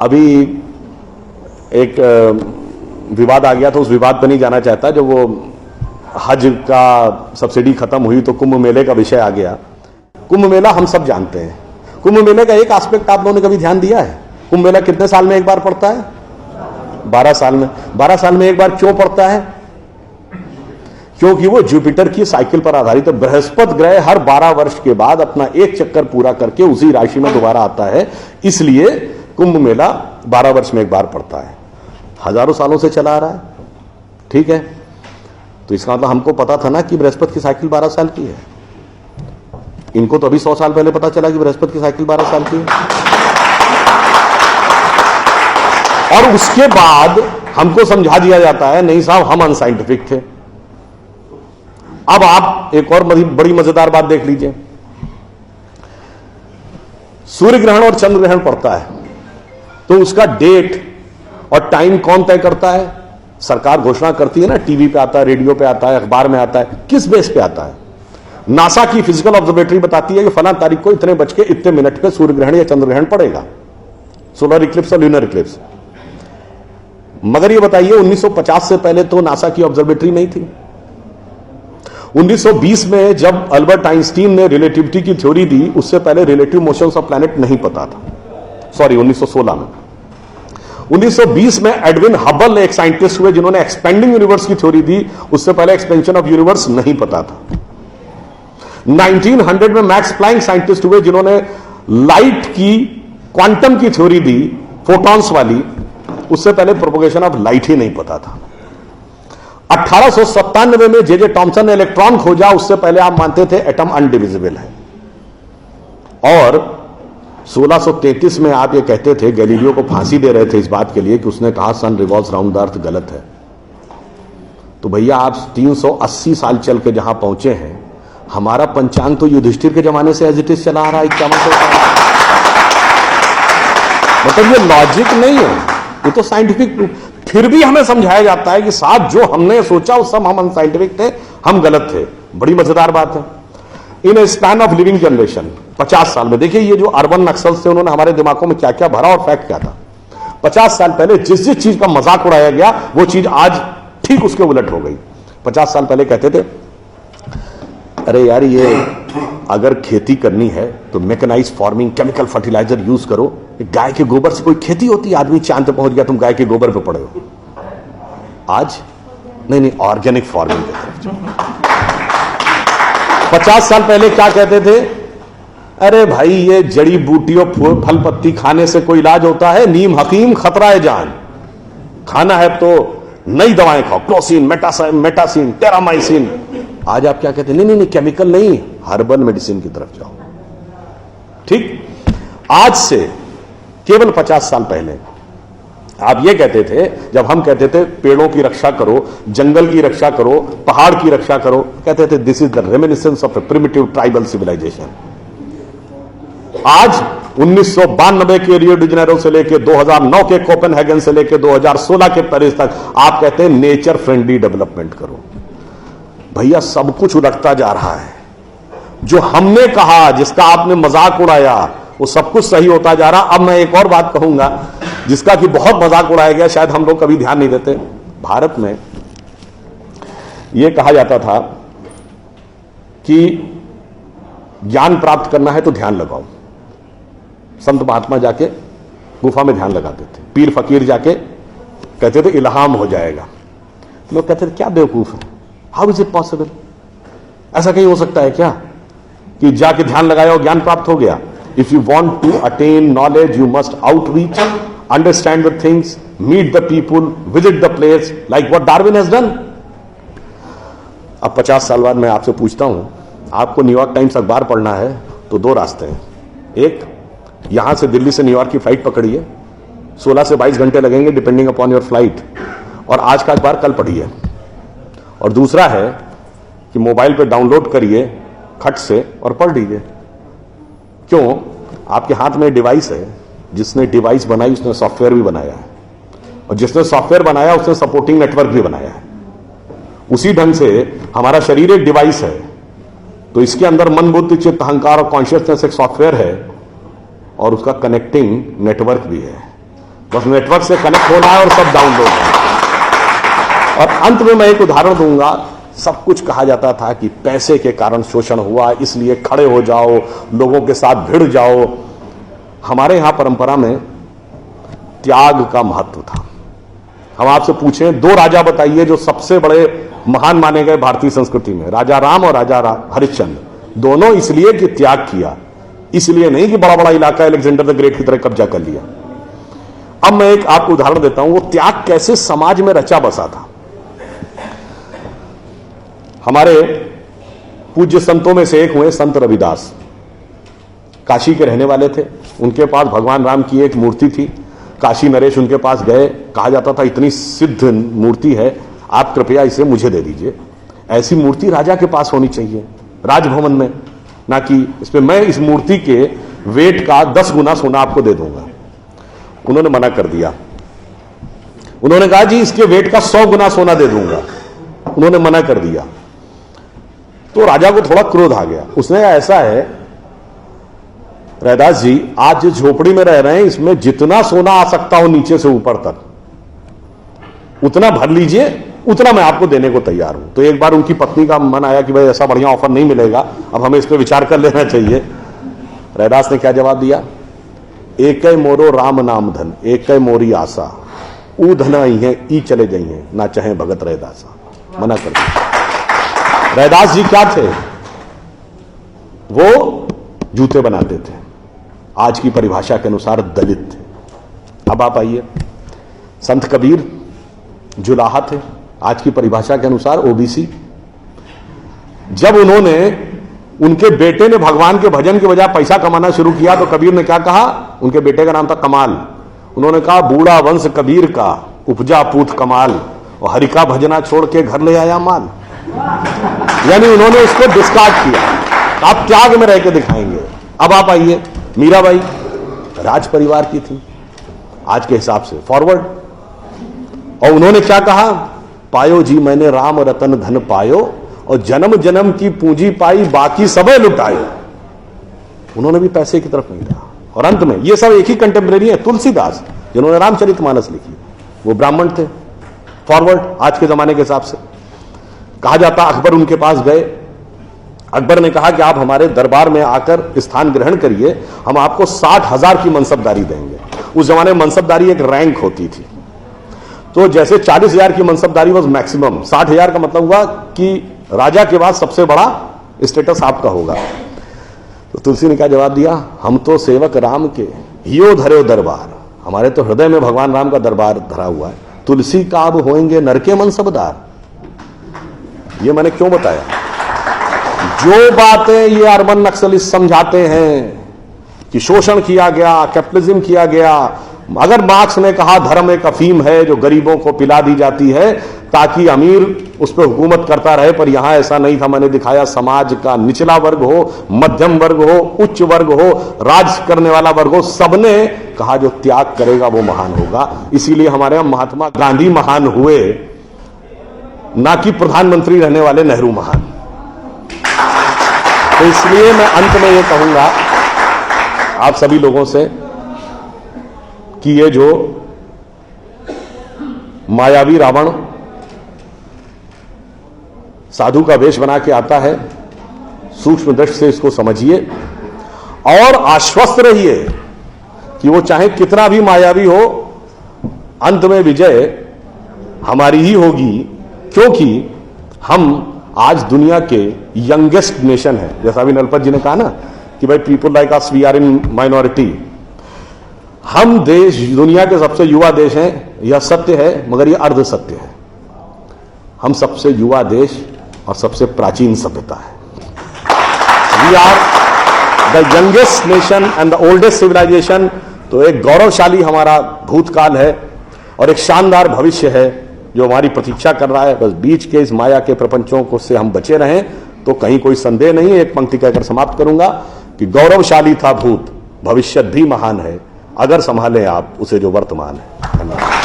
अभी एक विवाद आ गया था, उस विवाद पर नहीं जाना चाहता। जब वो हज का सब्सिडी खत्म हुई तो कुंभ मेले का विषय आ गया। कुंभ मेला हम सब जानते हैं। कुंभ मेले का एक एस्पेक्ट आप लोगों ने कभी ध्यान दिया है? कुंभ मेला कितने साल में एक बार पड़ता है? 12 साल में। 12 साल में एक बार क्यों पड़ता है? क्योंकि वो जुपिटर की साइकिल पर आधारित है। बृहस्पति ग्रह हर 12 वर्ष के बाद अपना एक चक्कर पूरा करके उसी राशि में दोबारा आता है, इसलिए कुंभ मेला 12 वर्ष में एक बार पड़ता है। हजारों सालों से चला आ रहा है, ठीक है। तो इसका मतलब हमको पता था ना कि बृहस्पति की साइकिल 12 साल की है। इनको तो अभी 100 साल पहले पता चला कि बृहस्पति की साइकिल 12 साल की है। और उसके बाद हमको समझा दिया जाता है नहीं साहब हम अनसाइंटिफिक थे। अब आप एक और बड़ी मजेदार बात देख लीजिए। सूर्य ग्रहण और चंद्र ग्रहण पड़ता है तो उसका डेट और टाइम कौन तय करता है? सरकार घोषणा करती है ना, टीवी पे आता है, रेडियो पे आता है, अखबार में आता है। किस बेस पे आता है? नासा की फिजिकल ऑब्जर्वेटरी बताती है कि फलां तारीख को इतने बज के इतने मिनट पे सूर्य ग्रहण या चंद्र ग्रहण पड़ेगा, सोलर इक्लिप्स और ल्यूनर इक्लिप्स। मगर ये बताइए 1950 से पहले तो नासा की ऑब्जर्वेटरी नहीं थी। 1920 में जब अल्बर्ट आइंस्टीन ने रिलेटिविटी की थ्योरी दी, उससे पहले रिलेटिव मोशंस ऑफ प्लैनेट नहीं पता था। सॉरी, 1916 में। 1920 में एडविन हबल एक साइंटिस्ट हुए जिन्होंने एक्सपेंडिंग यूनिवर्स की थ्योरी दी, उससे पहले एक्सपेंशन ऑफ यूनिवर्स नहीं पता था। 1900 में मैक्स प्लैंक साइंटिस्ट हुए जिन्होंने लाइट की क्वांटम की थ्योरी दी, फोटॉन्स वाली, उससे पहले प्रोपगेशन ऑफ लाइट ही नहीं पता था। 1897 में जे टॉमसन ने इलेक्ट्रॉन खोजा, उससे पहले आप मानते थे एटम अनडिविजिबल है। और 1633 में आप ये कहते थे, गैलीलियो को फांसी दे रहे थे इस बात के लिए कि उसने कहा सन रिवॉल्व्स राउंड द अर्थ गलत है। तो भैया आप 380 साल चल के जहां पहुंचे हैं, हमारा पंचांग तो युधिष्ठिर के जमाने से एज इट इज चला आ रहा है 51 साल। मतलब ये लॉजिक नहीं है, ये तो साइंटिफिक। फिर भी हमें समझाया जाता है कि साहब जो हमने सोचा वो सब हम अनसाइंटिफिक थे, हम गलत थे। बड़ी मजेदार बात है। इन ए स्पैन ऑफ लिविंग जनरेशन, 50 साल में देखिए ये जो अर्बन नक्सल्स थे उन्होंने हमारे दिमागों में क्या क्या भरा और फैक्ट क्या था। 50 साल पहले जिस जिस चीज का मजाक उड़ाया गया वो चीज आज ठीक उसके उलट हो गई। 50 साल पहले कहते थे अरे यार ये अगर खेती करनी है तो mechanise farming, chemical fertiliser use करो। गाय के गोबर से कोई खेती होती है? आदमी चांद पे पहुंच गया, तुम गाय के गोबर पे पड़े हो। आज नहीं, ऑर्गेनिक फार्मिंग की तरफ। 50 साल पहले क्या कहते थे? अरे भाई ये जड़ी बूटियों फल पत्ती खाने से कोई इलाज होता है? नीम हकीम खतरा है जान। खाना है तो नई दवाएं खाओ, क्लोसिन, मेटासिन, टेरामाइसिन। आज आप क्या कहते हैं? नहीं, केमिकल नहीं, हर्बल मेडिसिन की तरफ जाओ। ठीक, आज से केवल 50 साल पहले आप ये कहते थे, जब हम कहते थे पेड़ों की रक्षा करो, जंगल की रक्षा करो, पहाड़ की रक्षा करो, कहते थे this is the reminiscence of a primitive tribal civilisation. आज 1992 के रियो डी जेनेरो से लेकर 2009 के कोपेनहेगन से लेकर 2016 के पेरिस तक आप कहते हैं नेचर फ्रेंडली डेवलपमेंट करो। भैया सब कुछ उलटता जा रहा है। जो हमने कहा, जिसका आपने मजाक उड़ाया, वो सब कुछ सही होता जा रहा। अब मैं एक और बात कहूंगा जिसका कि बहुत मजाक उड़ाया गया, शायद हम लोग कभी ध्यान नहीं देते। भारत में यह कहा जाता था कि ज्ञान प्राप्त करना है तो ध्यान लगाओ। संत महात्मा जाके गुफा में ध्यान लगाते थे, पीर फकीर जाके कहते थे इल्हाम हो जाएगा। लोग कहते थे क्या बेवकूफ है, हाउ इज इट पॉसिबल? ऐसा कहीं हो सकता है क्या कि जाके ध्यान लगाया और ज्ञान प्राप्त हो गया? If you want to attain knowledge you must outreach, understand the things, meet the people, visit the place, like what Darwin has done. अब 50 साल बाद मैं आपसे पूछता हूं, आपको न्यूयॉर्क टाइम्स अखबार पढ़ना है तो 2 रास्ते हैं। एक, यहां से दिल्ली से न्यूयॉर्क की फ्लाइट पकड़िए, 16 से 22 घंटे लगेंगे डिपेंडिंग अपॉन योर फ्लाइट, और आज का अखबार कल पढ़िए। और दूसरा है कि मोबाइल पे डाउनलोड करिए खट से और पढ़ लीजिए। क्यों? आपके हाथ में डिवाइस है, जिसने डिवाइस बनाई उसने सॉफ्टवेयर भी बनाया है, और जिसने सॉफ्टवेयर बनाया उसने सपोर्टिंग नेटवर्क भी बनाया है। उसी ढंग से हमारा शरीर एक डिवाइस है, तो इसके अंदर मन, बुद्धि, चित्त, अहंकार और कॉन्शियसनेस एक सॉफ्टवेयर है, और उसका कनेक्टिंग नेटवर्क भी है। बस नेटवर्क से कनेक्ट होना है और सब डाउनलोड है। और अंत में मैं एक उदाहरण दूंगा। सब कुछ कहा जाता था कि पैसे के कारण शोषण हुआ, इसलिए खड़े हो जाओ, लोगों के साथ भिड़ जाओ। हमारे यहां परंपरा में त्याग का महत्व था। हम आपसे पूछें, दो राजा बताइए जो सबसे बड़े महान माने गए भारतीय संस्कृति में, राजा राम और राजा हरिश्चंद्र। दोनों इसलिए कि त्याग किया, इसलिए नहीं कि बड़ा बड़ा इलाका अलेक्जेंडर द ग्रेट की तरह कब्जा कर लिया। अब मैं एक आपको उदाहरण देता हूं, वो त्याग कैसे समाज में रचा बसा था। हमारे पूज्य संतों में से एक हुए संत रविदास, काशी के रहने वाले थे। उनके पास भगवान राम की एक मूर्ति थी। काशी नरेश उनके पास गए, कहा जाता था इतनी सिद्ध मूर्ति है, आप कृपया इसे मुझे दे दीजिए। ऐसी मूर्ति राजा के पास होनी चाहिए राजभवन में, ना कि इसमें मैं इस मूर्ति के वेट का 10 गुना सोना आपको दे दूंगा। उन्होंने मना कर दिया। उन्होंने कहा जी इसके वेट का 100 गुना सोना दे दूंगा। उन्होंने मना कर दिया। तो राजा को थोड़ा क्रोध आ गया। उसने कहा ऐसा है रैदास जी, आज जिस झोपड़ी में रह रहे हैं इसमें जितना सोना आ सकता हो नीचे से ऊपर तक उतना भर लीजिए, उतना मैं आपको देने को तैयार हूं। तो एक बार उनकी पत्नी का मन आया कि भाई ऐसा बढ़िया ऑफर नहीं मिलेगा, अब हमें इस पर विचार कर लेना चाहिए। रैदास ने क्या जवाब दिया, एक मोरो राम नाम धन, एक मोरी आशा, ऊ धन आई है ई चले जाइए, ना चाहे भगत रैदासा। मना कर दिया। रैदास जी क्या थे, वो जूते बनाते थे, आज की परिभाषा के अनुसार दलित थे। अब आप आइए, संत कबीर जुलाहा थे, आज की परिभाषा के अनुसार ओबीसी। जब उन्होंने, उनके बेटे ने भगवान के भजन के बजाय पैसा कमाना शुरू किया तो कबीर ने क्या कहा, उनके बेटे का नाम था कमाल। उन्होंने कहा बूढ़ा वंश कबीर का उपजा पूत कमाल, और हरि का भजना छोड़ के घर ले आया माल। यानी उन्होंने उसको डिस्कार्ड किया। आप त्याग में रह के दिखाएंगे। अब आप आइए, मीराबाई राज परिवार की थी आज के हिसाब से, फॉरवर्ड। और उन्होंने क्या कहा, पायो जी मैंने राम रतन धन पायो, और जन्म जन्म की पूंजी पाई बाकी सबे लुटायो। उन्होंने भी पैसे की तरफ नहीं रहा। और अंत में ये सब एक ही कंटेम्परेरी है, तुलसीदास जिन्होंने रामचरितमानस लिखी, वो ब्राह्मण थे, फॉरवर्ड आज के जमाने के हिसाब से। कहा जाता अकबर उनके पास गए, अकबर ने कहा कि आप हमारे दरबार में आकर स्थान ग्रहण करिए, हम आपको 60,000 की मनसबदारी देंगे। उस जमाने में मनसबदारी एक रैंक होती थी। तो जैसे 40,000 की मनसबदारी वॉज मैक्सिमम, 60,000 का मतलब हुआ कि राजा के बाद सबसे बड़ा स्टेटस आपका होगा। तो तुलसी ने क्या जवाब दिया, हम तो सेवक राम के हियो धरो दरबार, हमारे तो हृदय में भगवान राम का दरबार धरा हुआ है। तुलसी का अब होएंगे नर के मनसबदार। ये मैंने क्यों बताया, जो बातें ये अर्बन नक्सलिस्ट समझाते हैं कि शोषण किया गया, कैपिटलिज्म किया गया, अगर मार्क्स ने कहा धर्म एक अफीम है जो गरीबों को पिला दी जाती है ताकि अमीर उस पर हुकूमत करता रहे, पर यहां ऐसा नहीं था। मैंने दिखाया समाज का निचला वर्ग हो, मध्यम वर्ग हो, उच्च वर्ग हो, राज करने वाला वर्ग हो, सबने कहा जो त्याग करेगा वो महान होगा। इसीलिए हमारे यहां महात्मा गांधी महान हुए, ना कि प्रधानमंत्री रहने वाले नेहरू महान। तो इसलिए मैं अंत में ये कहूंगा आप सभी लोगों से कि ये जो मायावी रावण साधु का वेश बना के आता है, सूक्ष्म दृष्टि से इसको समझिए और आश्वस्त रहिए कि वो चाहे कितना भी मायावी हो, अंत में विजय हमारी ही होगी, क्योंकि हम आज दुनिया के यंगेस्ट नेशन है। जैसा अभी नलपत जी ने कहा ना कि भाई people like us we are in minority, हम देश दुनिया के सबसे युवा देश हैं। यह सत्य है, मगर यह अर्ध सत्य है। हम सबसे युवा देश और सबसे प्राचीन सभ्यता है। We are the youngest nation and the oldest civilisation. तो एक गौरवशाली हमारा भूतकाल है और एक शानदार भविष्य है जो हमारी प्रतीक्षा कर रहा है। बस बीच के इस माया के प्रपंचों को से हम बचे रहें तो कहीं कोई संदेह नहीं है। एक पंक्ति कहकर समाप्त करूंगा कि गौरवशाली था भूत, भविष्य भी महान है, अगर संभालें आप उसे जो वर्तमान है। धन्यवाद।